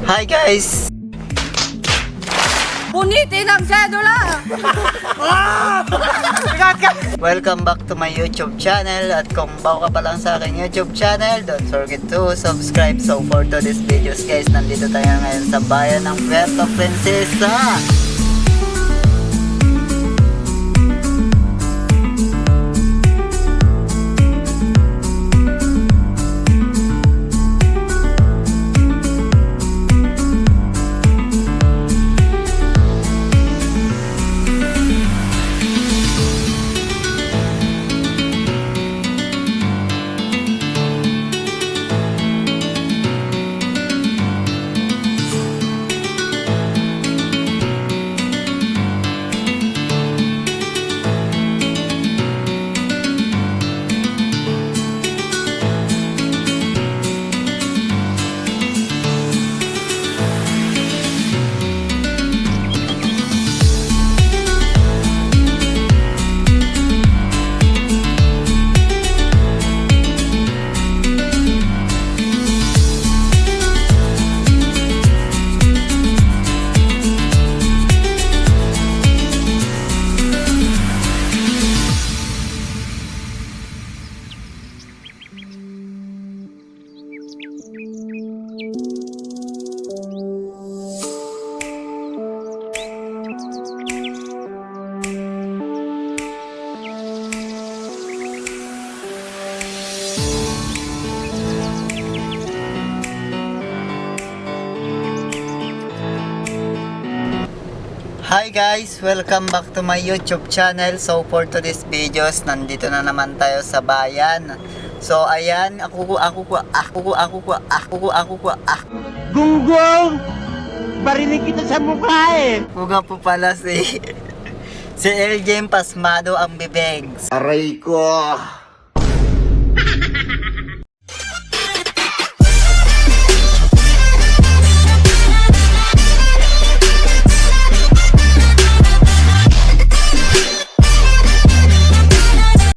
Hi guys! Punitin ang sedula! Welcome back to my YouTube channel. At kung bago ka pa lang sa aking YouTube channel, don't forget to subscribe. So for today's videos guys, nandito tayo ngayon sa bayan ng Puerto Princesa. Hi guys! Welcome back to my YouTube channel. So for today's videos, nandito na naman tayo sa bayan. So ayan, ako. Gunggong! Barinig kita sa mukha eh! Kuga po pala si LJ pasmado ang bibig. Aray ko!